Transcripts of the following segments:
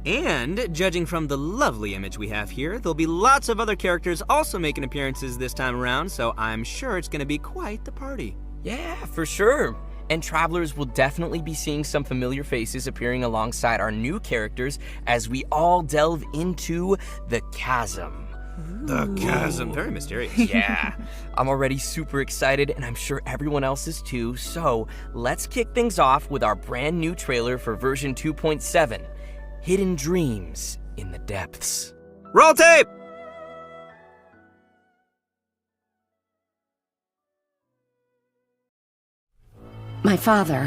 And, judging from the lovely image we have here, there'll be lots of other characters also making appearances this time around, so I'm sure it's gonna be quite the party. Yeah, for sure. And travelers will definitely be seeing some familiar faces appearing alongside our new characters as we all delve into the chasm. The chasm, very mysterious. Yeah, I'm already super excited and I'm sure everyone else is too, so let's kick things off with our brand new trailer for version 2.7, Hidden Dreams in the Depths. Roll tape! My father,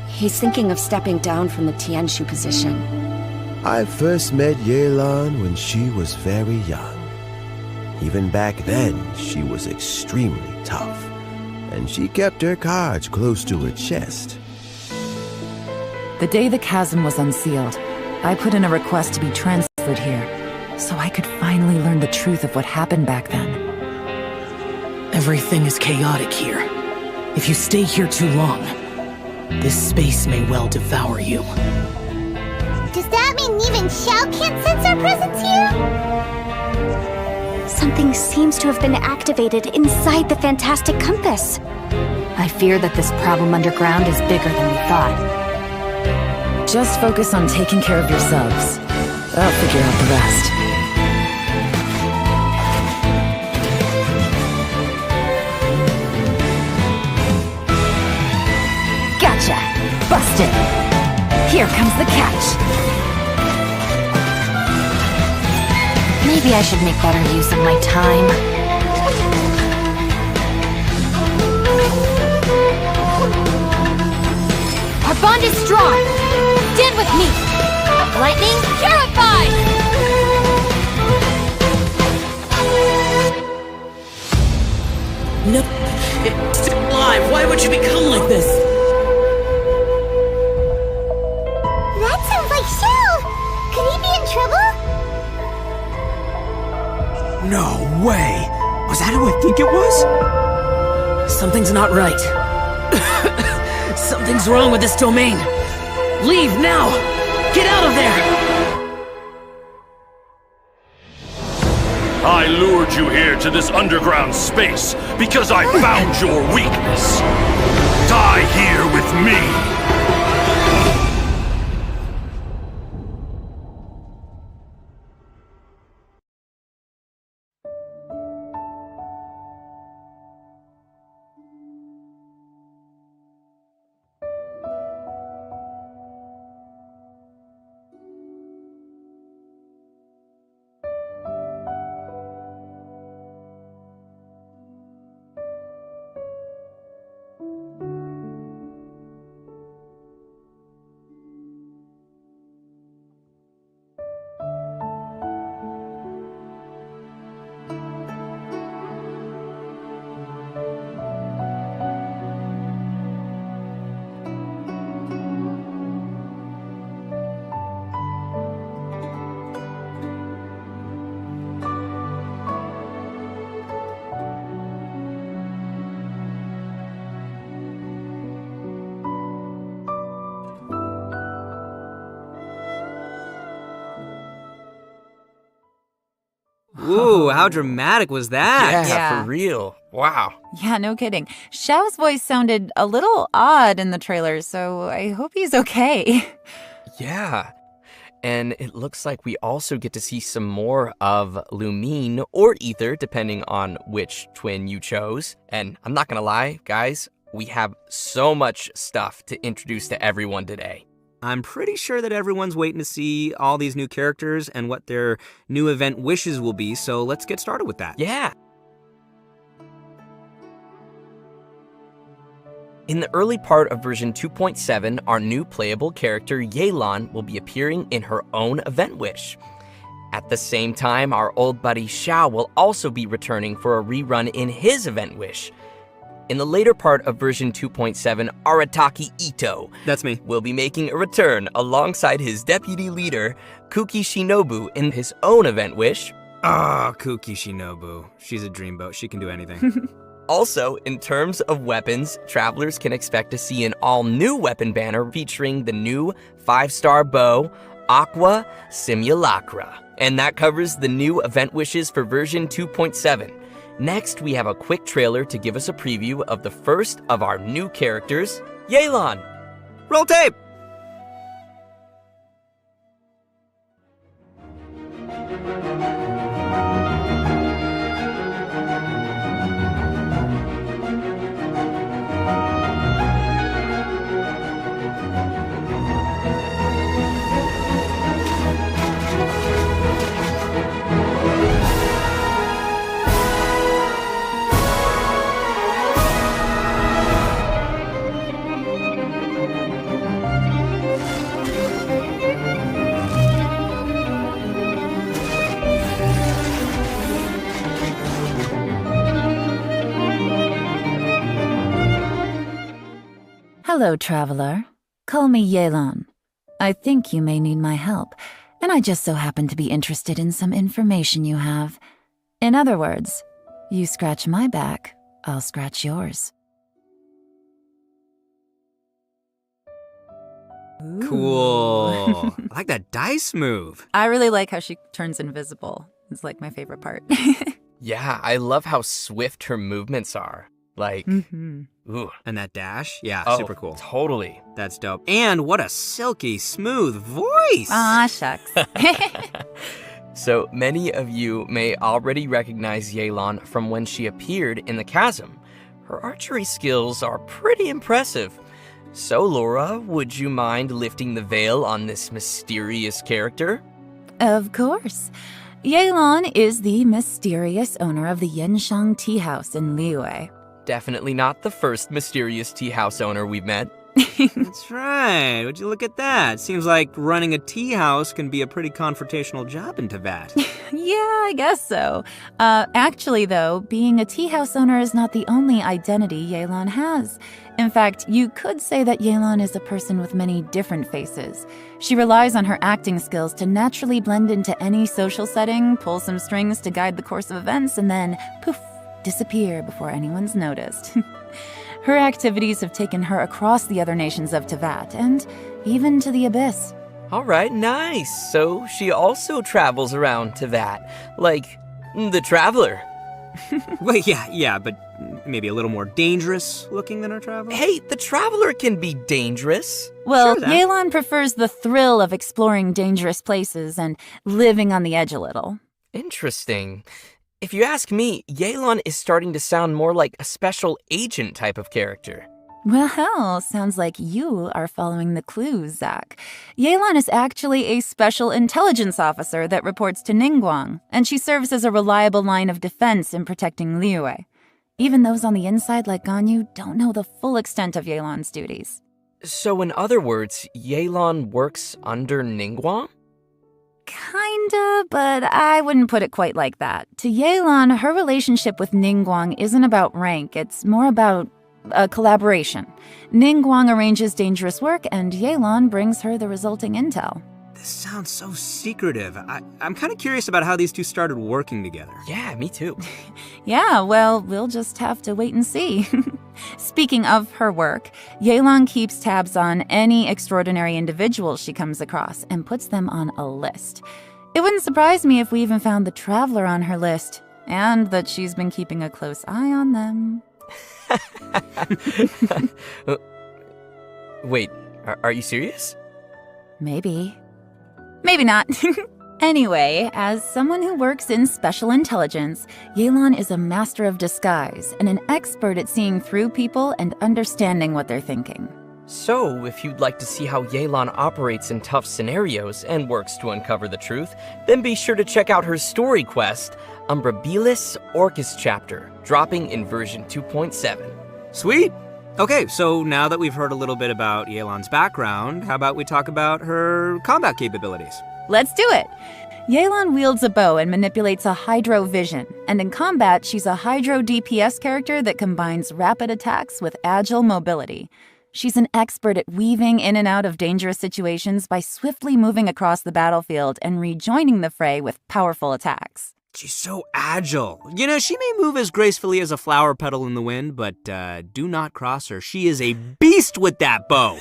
he's thinking of stepping down from the Tianshu position. I first met Llenn when she was very young. Even back then, she was extremely tough, and she kept her cards close to her chest. The day the chasm was unsealed, I put in a request to be transferred here, so I could finally learn the truth of what happened back then. Everything is chaotic here. If you stay here too long, this space may well devour you. Does that mean even Xiao can't sense our presence here? Something seems to have been activated inside the Fantastic Compass. I fear that this problem underground is bigger than we thought. Just focus on taking care of yourselves. I'll figure out the rest. Gotcha! Busted! Here comes the catch! Maybe I should make better use of my time. Our bond is strong! Stand with me! Lightning, purified! No, it's still alive. Why would you become like this? That sounds like Xiao! Could he be in trouble? No way! Was that who I think it was? Something's not right. Something's wrong with this domain. Leave now! Get out of there! I lured you here to this underground space because I found your weakness. Die here with me! Ooh, how dramatic was that? Yeah, for real. Wow. Yeah, no kidding. Xiao's voice sounded a little odd in the trailer, so I hope he's okay. Yeah. And it looks like we also get to see some more of Lumine or Ether, depending on which twin you chose. And I'm not gonna lie, guys, we have so much stuff to introduce to everyone today. I'm pretty sure that everyone's waiting to see all these new characters and what their new event wishes will be, so let's get started with that. Yeah. In the early part of version 2.7, our new playable character, Llenn, will be appearing in her own event wish. At the same time, our old buddy Xiao will also be returning for a rerun in his event wish. In the later part of version 2.7, Arataki Ito, that's me, will be making a return alongside his deputy leader, Kooky Shinobu, in his own event wish. Ah, Kooky Shinobu. She's a dreamboat. She can do anything. Also, in terms of weapons, travelers can expect to see an all-new weapon banner featuring the new 5-star bow, Aqua Simulacra. And that covers the new event wishes for version 2.7. Next, we have a quick trailer to give us a preview of the first of our new characters, Llenn. Roll tape! Hello, traveler. Call me Llenn. I think you may need my help, and I just so happen to be interested in some information you have. In other words, you scratch my back, I'll scratch yours. Cool. I like that dice move. I really like how she turns invisible. It's like my favorite part. Yeah, I love how swift her movements are. Like, ooh. And that dash? Yeah, Oh, super cool. Totally. That's dope. And what a silky smooth voice. Aw, shucks. So many of you may already recognize Llenn from when she appeared in the chasm. Her archery skills are pretty impressive. So Laura, would you mind lifting the veil on this mysterious character? Of course. Llenn is the mysterious owner of the Yenshang Tea House in Liyue. Definitely not the first mysterious tea house owner we've met. That's right. Would you look at that? Seems like running a tea house can be a pretty confrontational job in Teyvat. Yeah, I guess so. Actually, though, being a tea house owner is not the only identity Llenn has. In fact, you could say that Llenn is a person with many different faces. She relies on her acting skills to naturally blend into any social setting, pull some strings to guide the course of events, and then, poof, disappear before anyone's noticed. Her activities have taken her across the other nations of Teyvat, and even to the Abyss. All right, nice. So she also travels around Teyvat, like the Traveler. Well, yeah, but maybe a little more dangerous looking than our traveler. Hey, the Traveler can be dangerous. Well, Sure, Zach. Llenn prefers the thrill of exploring dangerous places and living on the edge a little. Interesting. If you ask me, Llenn is starting to sound more like a special agent type of character. Well, sounds like you are following the clues, Zach. Llenn is actually a special intelligence officer that reports to Ningguang, and she serves as a reliable line of defense in protecting Liyue. Even those on the inside like Ganyu don't know the full extent of Llen's duties. So in other words, Llenn works under Ningguang? Kinda, but I wouldn't put it quite like that. To Llenn, her relationship with Ningguang isn't about rank, it's more about a collaboration. Ningguang arranges dangerous work, and Llenn brings her the resulting intel. This sounds so secretive. I'm kind of curious about how these two started working together. Yeah, me too. Yeah, well, we'll just have to wait and see. Speaking of her work, Llenn keeps tabs on any extraordinary individuals she comes across and puts them on a list. It wouldn't surprise me if we even found the Traveler on her list, and that she's been keeping a close eye on them. Wait, are you serious? Maybe. Maybe not. Anyway, as someone who works in special intelligence, Llenn is a master of disguise and an expert at seeing through people and understanding what they're thinking. So, if you'd like to see how Llenn operates in tough scenarios and works to uncover the truth, then be sure to check out her story quest, Umbrabilis Orcus Chapter, dropping in version 2.7. Sweet. Okay, so now that we've heard a little bit about Llen's background, how about we talk about her combat capabilities? Let's do it! Llenn wields a bow and manipulates a hydro vision, and in combat, she's a hydro DPS character that combines rapid attacks with agile mobility. She's an expert at weaving in and out of dangerous situations by swiftly moving across the battlefield and rejoining the fray with powerful attacks. She's so agile. You know, she may move as gracefully as a flower petal in the wind, but do not cross her. She is a beast with that bow.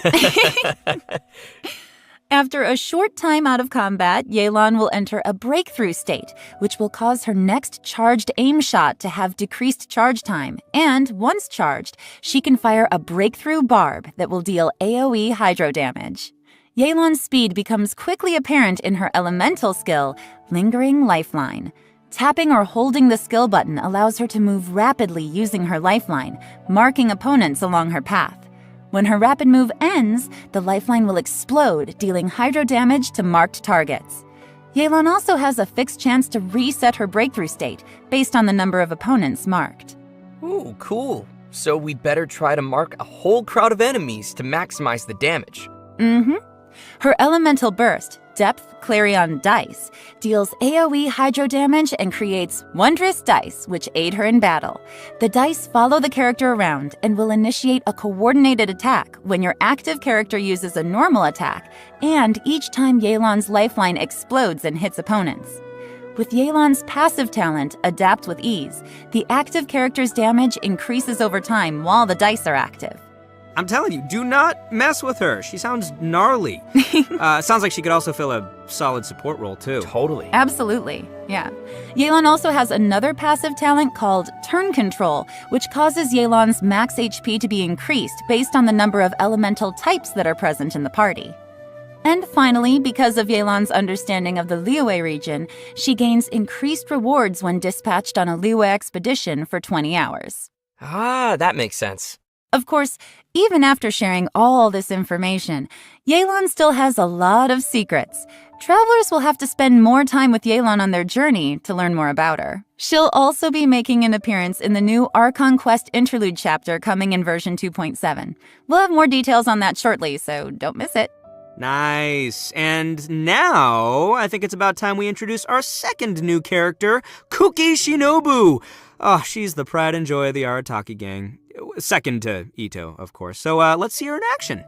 After a short time out of combat, Yelan will enter a breakthrough state, which will cause her next charged aim shot to have decreased charge time. And once charged, she can fire a breakthrough barb that will deal AoE hydro damage. Yelan's speed becomes quickly apparent in her elemental skill, Lingering Lifeline. Tapping or holding the skill button allows her to move rapidly using her lifeline, marking opponents along her path. When her rapid move ends, the lifeline will explode, dealing hydro damage to marked targets. Yelan also has a fixed chance to reset her breakthrough state, based on the number of opponents marked. Ooh, cool. So we'd better try to mark a whole crowd of enemies to maximize the damage. Mm-hmm. Her elemental burst, Depth Clarion Dice, deals AoE hydro damage and creates wondrous dice, which aid her in battle. The dice follow the character around and will initiate a coordinated attack when your active character uses a normal attack, and each time Yelan's lifeline explodes and hits opponents. With Yelan's passive talent, Adapt with Ease, the active character's damage increases over time while the dice are active. I'm telling you, do not mess with her. She sounds gnarly. Sounds like she could also fill a solid support role, too. Totally. Absolutely, yeah. Yelan also has another passive talent called Turn Control, which causes Yelan's max HP to be increased based on the number of elemental types that are present in the party. And finally, because of Yelan's understanding of the Liyue region, she gains increased rewards when dispatched on a Liyue expedition for 20 hours. Ah, that makes sense. Of course, even after sharing all this information, Yelan still has a lot of secrets. Travelers will have to spend more time with Yelan on their journey to learn more about her. She'll also be making an appearance in the new Archon Quest Interlude chapter coming in version 2.7. We'll have more details on that shortly, so don't miss it. Nice. And now, I think it's about time we introduce our second new character, Kooky Shinobu. Oh, she's the pride and joy of the Arataki gang. Second to Ito, of course. So let's see her in action.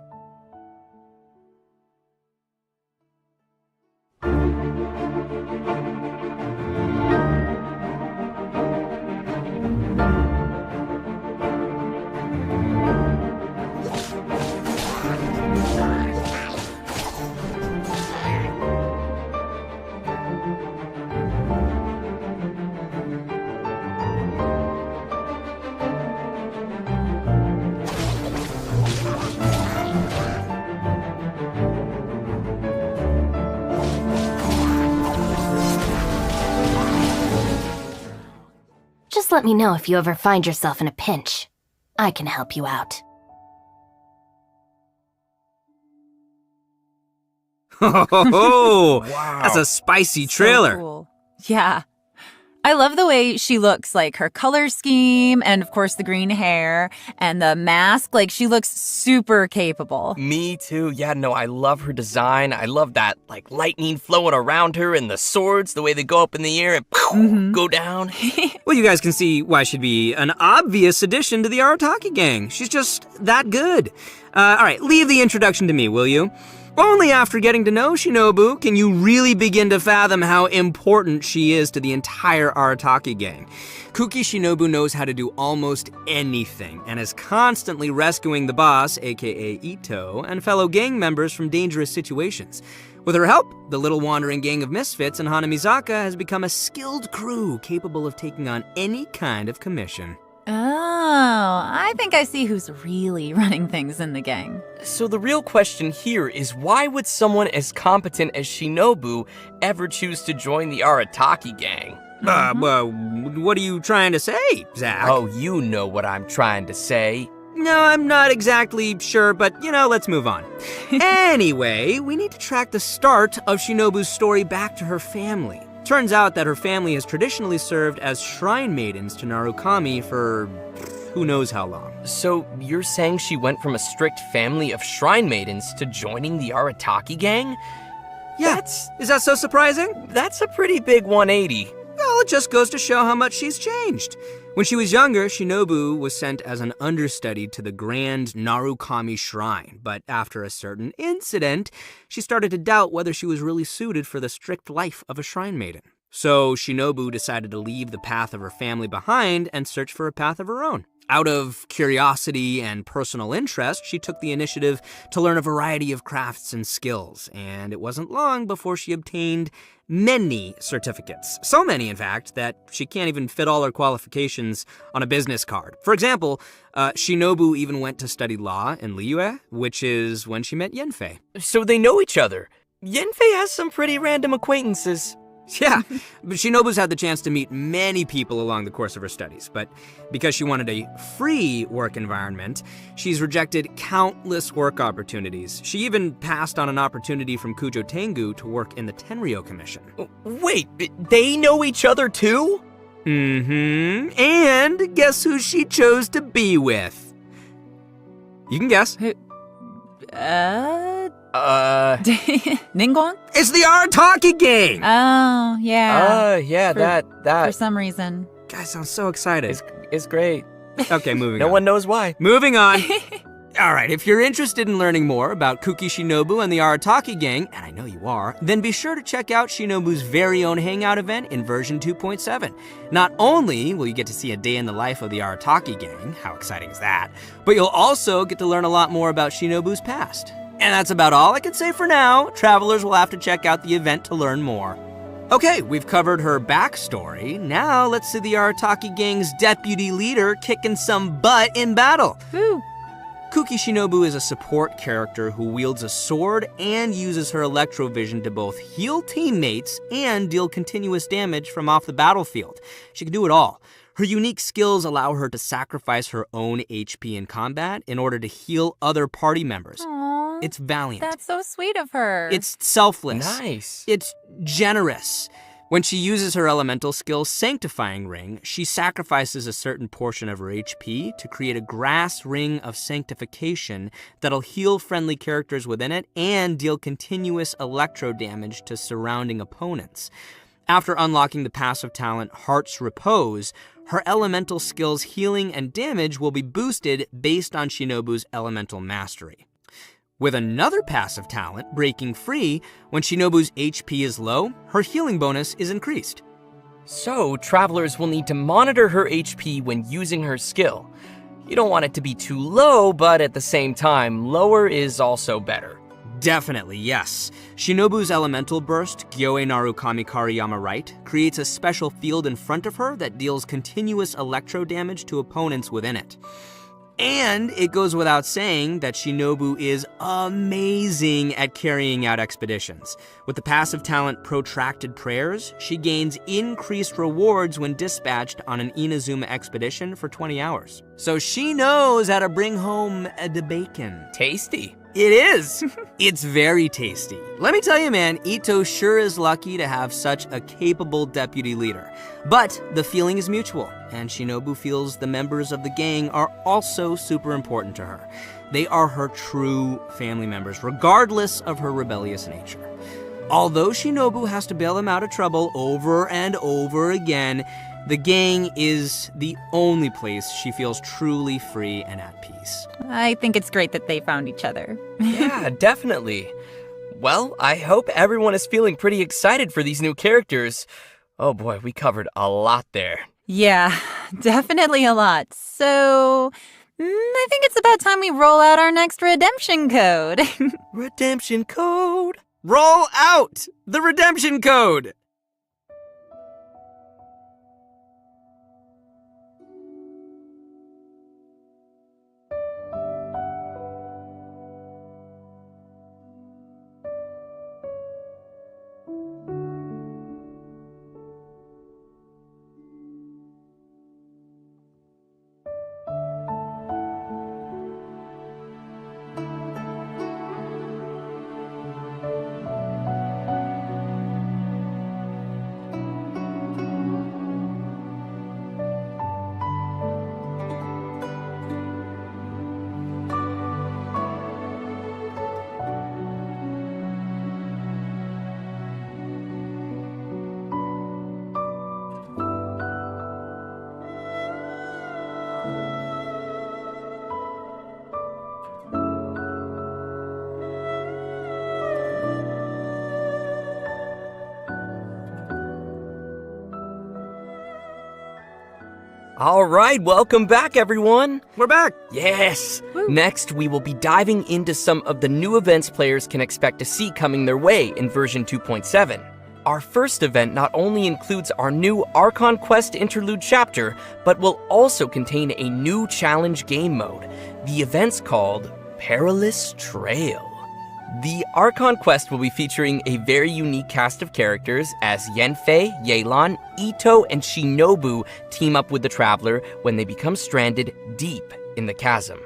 Just let me know if you ever find yourself in a pinch. I can help you out. Oh, Wow. That's a spicy trailer. So cool. Yeah. I love the way she looks, like her color scheme, and of course the green hair, and the mask. Like, she looks super capable. Me too. Yeah, no, I love her design. I love that, like, lightning flowing around her and the swords, the way they go up in the air and go down. Well, you guys can see why she'd be an obvious addition to the Arataki gang. She's just that good. All right, leave the introduction to me, will you? Only after getting to know Shinobu can you really begin to fathom how important she is to the entire Arataki gang. Kooky Shinobu knows how to do almost anything and is constantly rescuing the boss, aka Ito, and fellow gang members from dangerous situations. With her help, the little wandering gang of misfits in Hanamizaka has become a skilled crew capable of taking on any kind of commission. Oh, I think I see who's really running things in the gang. So the real question here is, why would someone as competent as Shinobu ever choose to join the Arataki gang? Well, what are you trying to say, Zach? Oh, you know what I'm trying to say. No, I'm not exactly sure, but, let's move on. Anyway, we need to track the start of Shinobu's story back to her family. Turns out that her family has traditionally served as shrine maidens to Narukami for who knows how long. So you're saying she went from a strict family of shrine maidens to joining the Arataki gang? Yeah, is that so surprising? That's a pretty big 180. Well, it just goes to show how much she's changed. When she was younger, Shinobu was sent as an understudy to the Grand Narukami Shrine, but after a certain incident, she started to doubt whether she was really suited for the strict life of a shrine maiden. So Shinobu decided to leave the path of her family behind and search for a path of her own. Out of curiosity and personal interest, she took the initiative to learn a variety of crafts and skills, and it wasn't long before she obtained many certificates. So many, in fact, that she can't even fit all her qualifications on a business card. For example, Shinobu even went to study law in Liyue, which is when she met Yenfei. So they know each other. Yenfei has some pretty random acquaintances. Yeah, but Shinobu's had the chance to meet many people along the course of her studies, but because she wanted a free work environment, she's rejected countless work opportunities. She even passed on an opportunity from Kujo Tengu to work in the Tenryou Commission. Wait, they know each other too? Mm-hmm. And guess who she chose to be with? You can guess. Ningguang? It's the Arataki gang! Oh, yeah. Yeah, that. For some reason. Guys, I'm so excited. It's great. Okay, moving No on. one knows why. Moving on. All right, if you're interested in learning more about Kooky Shinobu and the Arataki gang, and I know you are, then be sure to check out Shinobu's very own hangout event in version 2.7. Not only will you get to see a day in the life of the Arataki gang, how exciting is that, but you'll also get to learn a lot more about Shinobu's past. And that's about all I can say for now. Travelers will have to check out the event to learn more. Okay, we've covered her backstory. Now let's see the Arataki gang's deputy leader kicking some butt in battle. Woo. Kooky Shinobu is a support character who wields a sword and uses her electrovision to both heal teammates and deal continuous damage from off the battlefield. She can do it all. Her unique skills allow her to sacrifice her own HP in combat in order to heal other party members. Aww, It's valiant. that's so sweet of her. It's selfless. Nice. It's generous. When she uses her elemental skill, Sanctifying Ring, she sacrifices a certain portion of her HP to create a grass ring of sanctification that'll heal friendly characters within it and deal continuous electro damage to surrounding opponents. After unlocking the passive talent Heart's Repose, her elemental skills healing and damage will be boosted based on Shinobu's elemental mastery. With another passive talent, Breaking Free, when Shinobu's HP is low, her healing bonus is increased. So, travelers will need to monitor her HP when using her skill. You don't want it to be too low, but at the same time, lower is also better. Definitely, yes. Shinobu's elemental burst, Gyoe Naru Kamikariyama Right, creates a special field in front of her that deals continuous electro damage to opponents within it. And it goes without saying that Shinobu is amazing at carrying out expeditions. With the passive talent Protracted Prayers, she gains increased rewards when dispatched on an Inazuma expedition for 20 hours. So she knows how to bring home the bacon. Tasty. It is. It's very tasty. Let me tell you, man, Ito sure is lucky to have such a capable deputy leader. But the feeling is mutual, and Shinobu feels the members of the gang are also super important to her. They are her true family members, regardless of her rebellious nature. Although Shinobu has to bail them out of trouble over and over again, the gang is the only place she feels truly free and at peace. I think it's great that they found each other. Yeah, definitely. Well, I hope everyone is feeling pretty excited for these new characters. Oh boy, we covered a lot there. Yeah, definitely a lot. So, I think it's about time we roll out our next redemption code. Redemption code. Roll out the redemption code! All right, welcome back, everyone. We're back. Yes. Next, we will be diving into some of the new events players can expect to see coming their way in version 2.7. Our first event not only includes our new Archon Quest Interlude chapter, but will also contain a new challenge game mode. The event's called Perilous Trail. The Archon Quest will be featuring a very unique cast of characters as Yenfei, Llenn, Ito, and Shinobu team up with the Traveler when they become stranded deep in the chasm.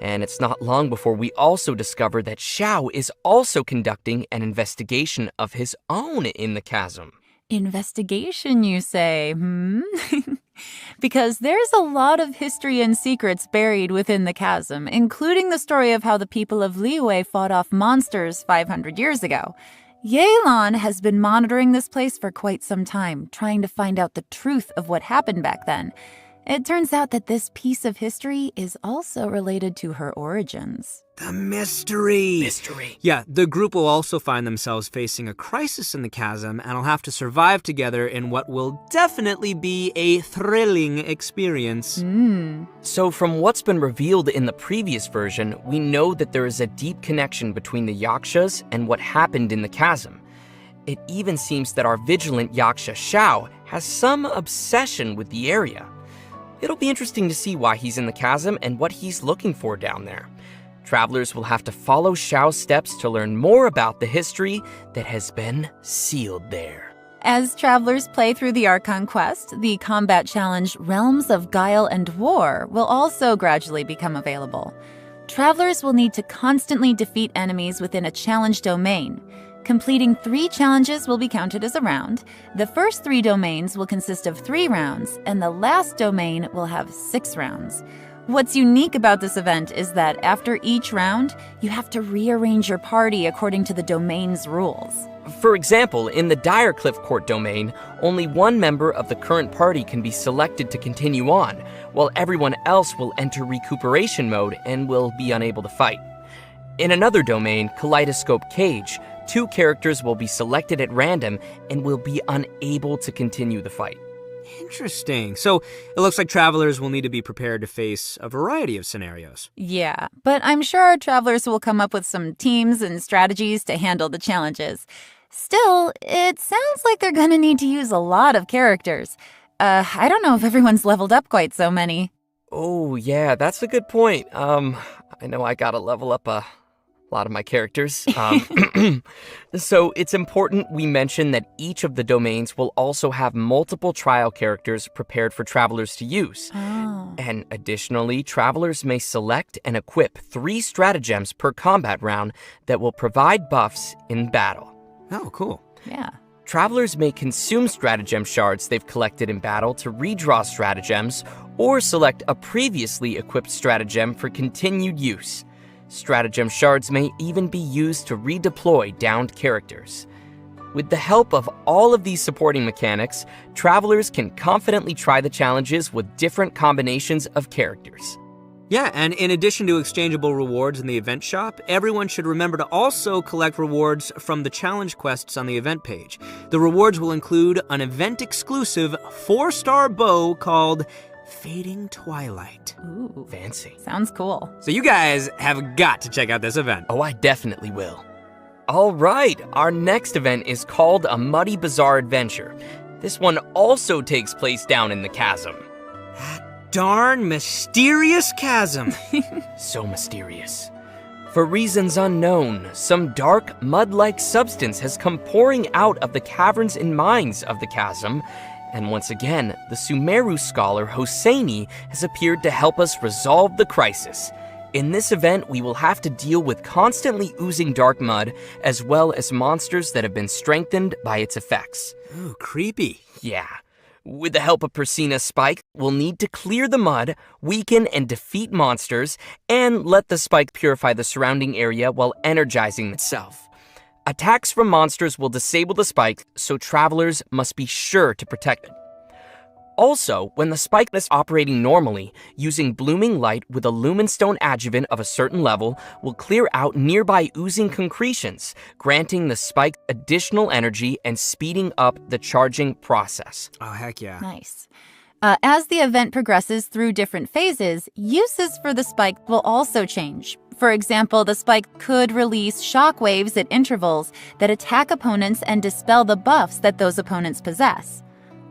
And it's not long before we also discover that Xiao is also conducting an investigation of his own in the chasm. Investigation, you say, Because there's a lot of history and secrets buried within the chasm, including the story of how the people of Liyue fought off monsters 500 years ago. Llenn has been monitoring this place for quite some time, trying to find out the truth of what happened back then. It turns out that this piece of history is also related to her origins. The mystery. Yeah, the group will also find themselves facing a crisis in the chasm and will have to survive together in what will definitely be a thrilling experience. So from what's been revealed in the previous version, we know that there is a deep connection between the Yakshas and what happened in the chasm. It even seems that our vigilant Yaksha Xiao has some obsession with the area. It'll be interesting to see why he's in the chasm and what he's looking for down there. Travelers will have to follow Xiao's steps to learn more about the history that has been sealed there. As travelers play through the Archon Quest, the combat challenge Realms of Guile and War will also gradually become available. Travelers will need to constantly defeat enemies within a challenge domain. Completing 3 challenges will be counted as a round. The first 3 domains will consist of 3 rounds, and the last domain will have 6 rounds. What's unique about this event is that after each round, you have to rearrange your party according to the domain's rules. For example, in the Direcliff Court domain, only one member of the current party can be selected to continue on, while everyone else will enter recuperation mode and will be unable to fight. In another domain, Kaleidoscope Cage, 2 characters will be selected at random and will be unable to continue the fight. Interesting. So it looks like travelers will need to be prepared to face a variety of scenarios. Yeah, but I'm sure our travelers will come up with some teams and strategies to handle the challenges. Still, it sounds like they're gonna need to use a lot of characters. I don't know if everyone's leveled up quite so many. Oh, yeah, that's a good point. I know I gotta level up a lot of my characters. So it's important we mention that each of the domains will also have multiple trial characters prepared for travelers to use. And additionally, travelers may select and equip 3 stratagems per combat round that will provide buffs in battle. Oh, cool. Yeah. Travelers may consume stratagem shards they've collected in battle to redraw stratagems, or select a previously equipped stratagem for continued use. Stratagem shards may even be used to redeploy downed characters. With the help of all of these supporting mechanics, travelers can confidently try the challenges with different combinations of characters. Yeah, and in addition to exchangeable rewards in the event shop, everyone should remember to also collect rewards from the challenge quests on the event page. The rewards will include an event-exclusive 4-star bow called Fading Twilight. Ooh, fancy. Sounds cool. So you guys have got to check out this event. Oh, I definitely will. All right, our next event is called A Muddy Bazaar Adventure. This one also takes place down in the chasm. Darn mysterious chasm. So mysterious. For reasons unknown, some dark, mud-like substance has come pouring out of the caverns and mines of the chasm, and once again, the Sumeru scholar Hosseini has appeared to help us resolve the crisis. In this event, we will have to deal with constantly oozing dark mud, as well as monsters that have been strengthened by its effects. Ooh, creepy. Yeah. With the help of Persina's spike, we'll need to clear the mud, weaken and defeat monsters, and let the spike purify the surrounding area while energizing itself. Attacks from monsters will disable the spike, so travelers must be sure to protect it. Also, when the spike is operating normally, using blooming light with a lumenstone adjuvant of a certain level will clear out nearby oozing concretions, granting the spike additional energy and speeding up the charging process. Oh, heck yeah. Nice. As the event progresses through different phases, uses for the spike will also change. For example, the spike could release shockwaves at intervals that attack opponents and dispel the buffs that those opponents possess.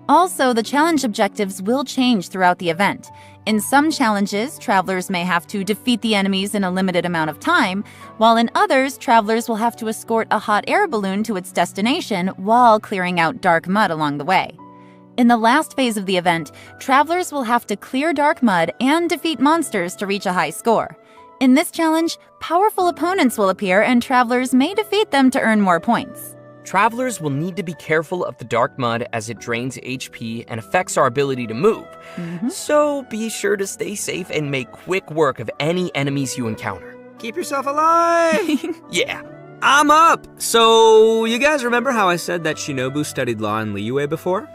Also, the challenge objectives will change throughout the event. In some challenges, travelers may have to defeat the enemies in a limited amount of time, while in others, travelers will have to escort a hot air balloon to its destination while clearing out dark mud along the way. In the last phase of the event, travelers will have to clear dark mud and defeat monsters to reach a high score. In this challenge, powerful opponents will appear and travelers may defeat them to earn more points. Travelers will need to be careful of the dark mud as it drains HP and affects our ability to move. So be sure to stay safe and make quick work of any enemies you encounter. Keep yourself alive! Yeah. I'm up! So, you guys remember how I said that Shinobu studied law in Liyue before?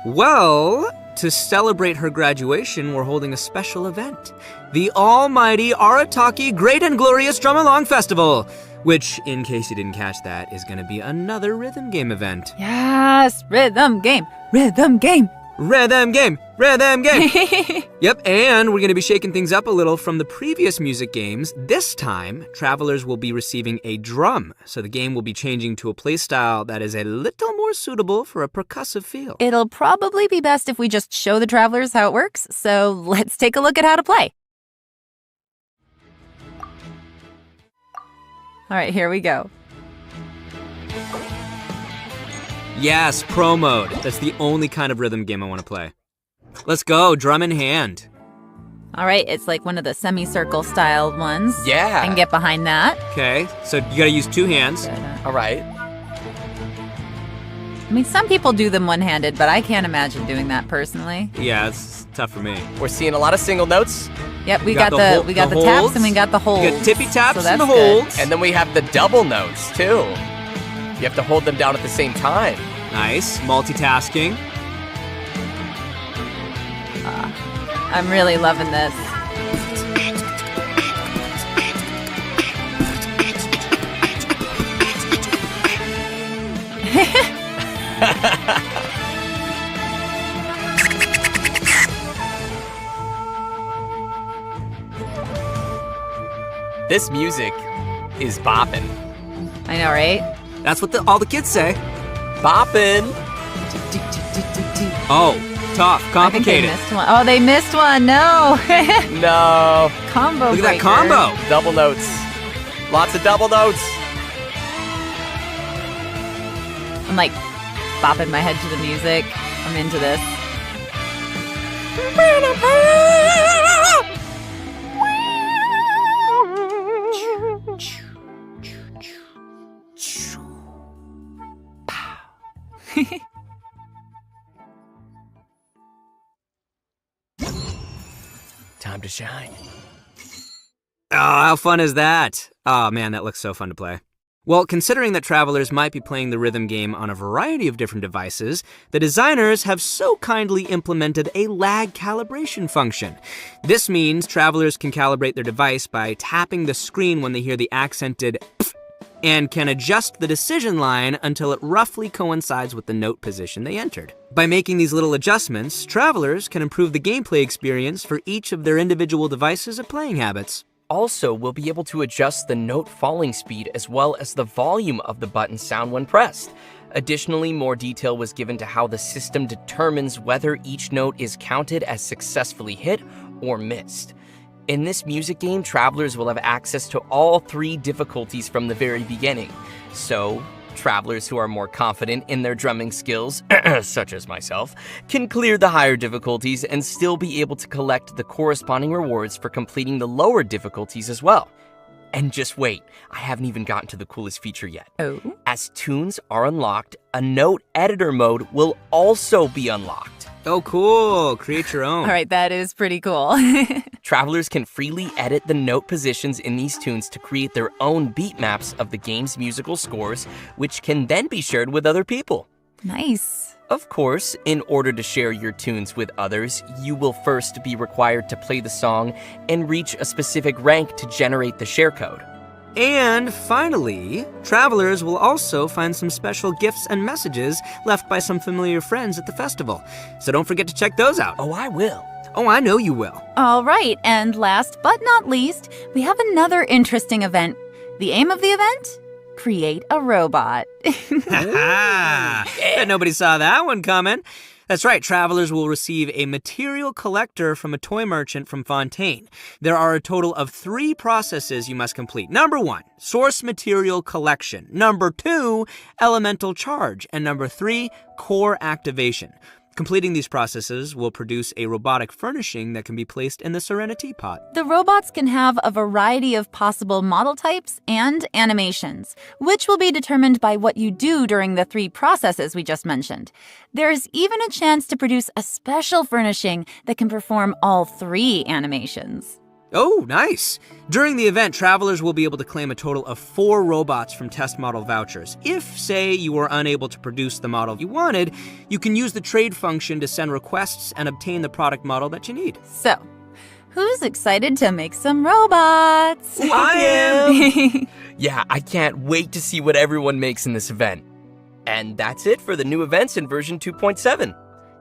Well, to celebrate her graduation, we're holding a special event. The almighty Arataki Great and Glorious Drum Along Festival, which, in case you didn't catch that, is going to be another rhythm game event. Yes, rhythm game, rhythm game. Rhythm game, rhythm game. Yep, and we're going to be shaking things up a little from the previous music games. This time, travelers will be receiving a drum, so the game will be changing to a playstyle that is a little more suitable for a percussive feel. It'll probably be best if we just show the travelers how it works, so let's take a look at how to play. All right, here we go. Yes, pro mode. That's the only kind of rhythm game I want to play. Let's go, drum in hand. All right, it's like one of the semicircle style ones. Yeah. I can get behind that. Okay, so you gotta use two hands. All right. I mean, some people do them one-handed, but I can't imagine doing that personally. Yeah, it's tough for me. We're seeing a lot of single notes. Yep, we got got the the taps holds. and we got the holds. You got tippy taps so and the that's good. holds. And then we have the double notes, too. You have to hold them down at the same time. Nice, multitasking. I'm really loving this. This music is bopping. I know, right? That's what all the kids say. Bopping. Oh, tough, I think they complicated. missed one. Oh, they missed one. No. No. Combo Look at that breaker. combo. Double notes. Lots of double notes. I'm like bopping my head to the music. I'm into this. Time to shine. Oh, how fun is that? Oh man, that looks so fun to play. Well, considering that travelers might be playing the rhythm game on a variety of different devices, the designers have so kindly implemented a lag calibration function. This means travelers can calibrate their device by tapping the screen when they hear the accented pf, and can adjust the decision line until it roughly coincides with the note position they entered. By making these little adjustments, travelers can improve the gameplay experience for each of their individual devices and playing habits. Also, we'll be able to adjust the note falling speed as well as the volume of the button sound when pressed. Additionally, more detail was given to how the system determines whether each note is counted as successfully hit or missed. In this music game, travelers will have access to all 3 difficulties from the very beginning. So, travelers who are more confident in their drumming skills, such as myself, can clear the higher difficulties and still be able to collect the corresponding rewards for completing the lower difficulties as well. And just wait, I haven't even gotten to the coolest feature yet. Oh. As tunes are unlocked, a note editor mode will also be unlocked. Oh, cool. Create your own. All right, that is pretty cool. Travelers can freely edit the note positions in these tunes to create their own beat maps of the game's musical scores, which can then be shared with other people. Nice. Of course, in order to share your tunes with others, you will first be required to play the song and reach a specific rank to generate the share code. And finally, travelers will also find some special gifts and messages left by some familiar friends at the festival. So don't forget to check those out. Oh, I will. Oh, I know you will. All right, and last but not least, we have another interesting event. The aim of the event? Create a robot. Bet nobody saw that one coming. That's right, travelers will receive a material collector from a toy merchant from Fontaine. There are a total of 3 processes you must complete. Number 1, source material collection. Number 2, elemental charge. And number 3, core activation. Completing these processes will produce a robotic furnishing that can be placed in the Serenity pot. The robots can have a variety of possible model types and animations, which will be determined by what you do during the 3 processes we just mentioned. There's even a chance to produce a special furnishing that can perform all 3 animations. Oh, nice. During the event, travelers will be able to claim a total of 4 robots from test model vouchers. If, say, you were unable to produce the model you wanted, you can use the trade function to send requests and obtain the product model that you need. So, who's excited to make some robots? I am! Yeah, I can't wait to see what everyone makes in this event. And that's it for the new events in version 2.7.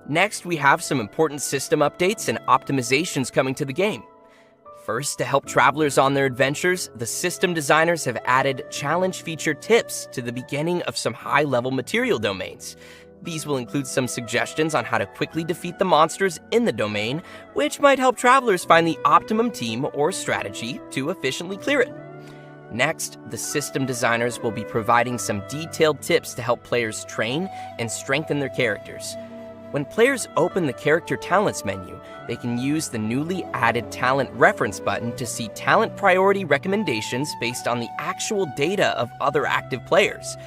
Next, we have some important system updates and optimizations coming to the game. First, to help travelers on their adventures, the system designers have added challenge feature tips to the beginning of some high-level material domains. These will include some suggestions on how to quickly defeat the monsters in the domain, which might help travelers find the optimum team or strategy to efficiently clear it. Next, the system designers will be providing some detailed tips to help players train and strengthen their characters. When players open the Character Talents menu, they can use the newly added Talent Reference button to see talent priority recommendations based on the actual data of other active players.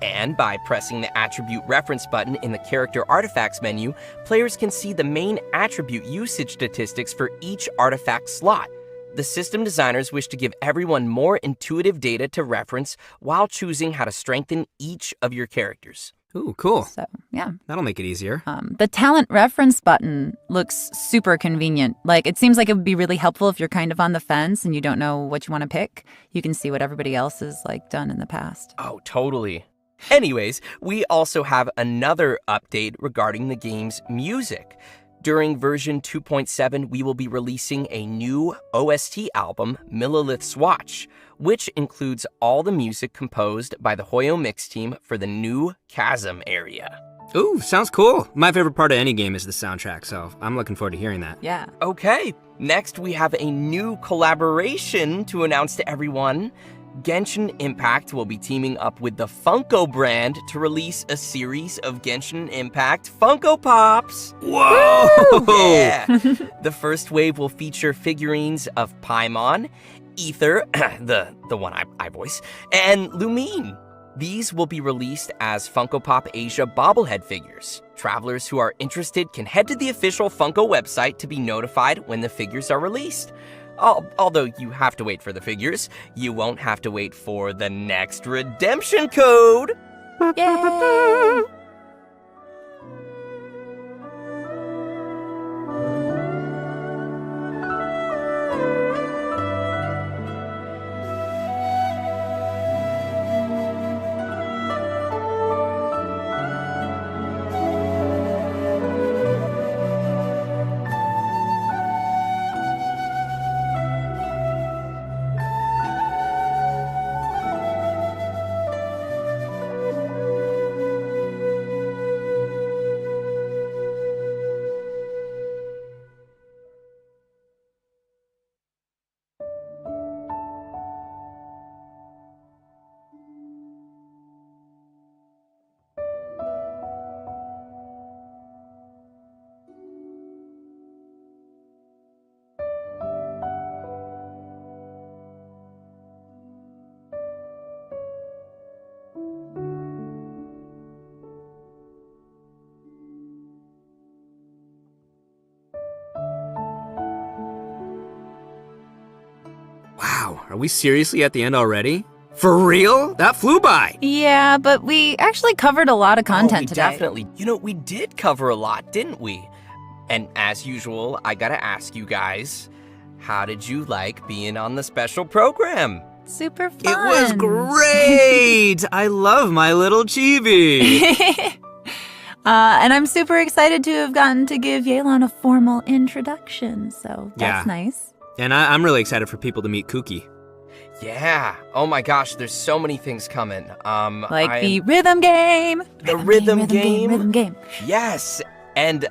And by pressing the Attribute Reference button in the Character Artifacts menu, players can see the main attribute usage statistics for each artifact slot. The system designers wish to give everyone more intuitive data to reference while choosing how to strengthen each of your characters. Ooh, cool. So, yeah. That'll make it easier. The talent reference button looks super convenient. Like, it seems like it would be really helpful if you're kind of on the fence and you don't know what you want to pick. You can see what everybody else has, done in the past. Oh, totally. Anyways, we also have another update regarding the game's music. During version 2.7, we will be releasing a new OST album, Millilith's Watch, which includes all the music composed by the Hoyo Mix team for the new Chasm area. Ooh, sounds cool. My favorite part of any game is the soundtrack, so I'm looking forward to hearing that. Yeah. Okay, next we have a new collaboration to announce to everyone. Genshin Impact will be teaming up with the Funko brand to release a series of Genshin Impact Funko Pops. Whoa! Yeah! The first wave will feature figurines of Paimon, Ether, the one I voice, and Lumine. These will be released as Funko Pop Asia bobblehead figures. Travelers who are interested can head to the official Funko website to be notified when the figures are released. Although you have to wait for the figures, you won't have to wait for the next redemption code. Yay! Wow, are we seriously at the end already? For real? That flew by. Yeah, but we actually covered a lot of content today. Definitely. We did cover a lot, didn't we? And as usual, I gotta ask you guys, how did you like being on the special program? super fun. It was great! I love my little chibi. And I'm super excited to have gotten to give Yelan a formal introduction, so that's nice. And I'm really excited for people to meet Kooky. Yeah. Oh my gosh, there's so many things coming. Like the rhythm game. The rhythm game. Rhythm game. Yes. And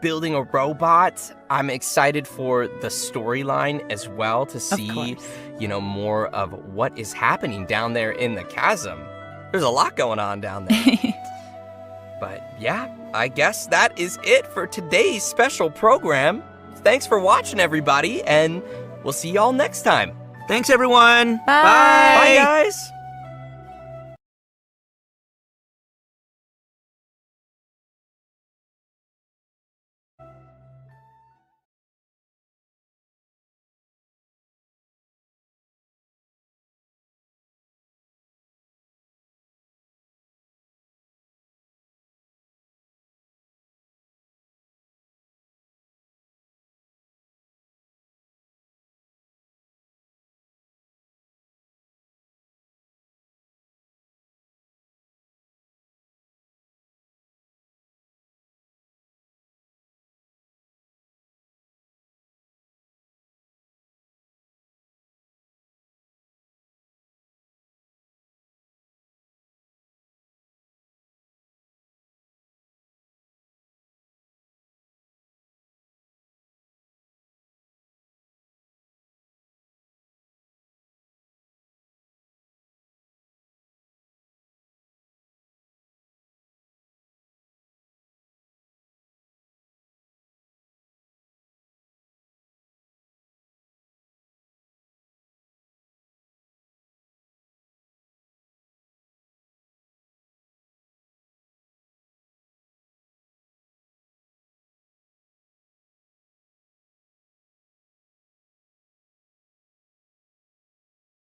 building a robot. I'm excited for the storyline as well to see, more of what is happening down there in the chasm. There's a lot going on down there. But yeah, I guess that is it for today's special program. Thanks for watching, everybody, and we'll see y'all next time. Thanks, everyone. Bye. Bye, guys.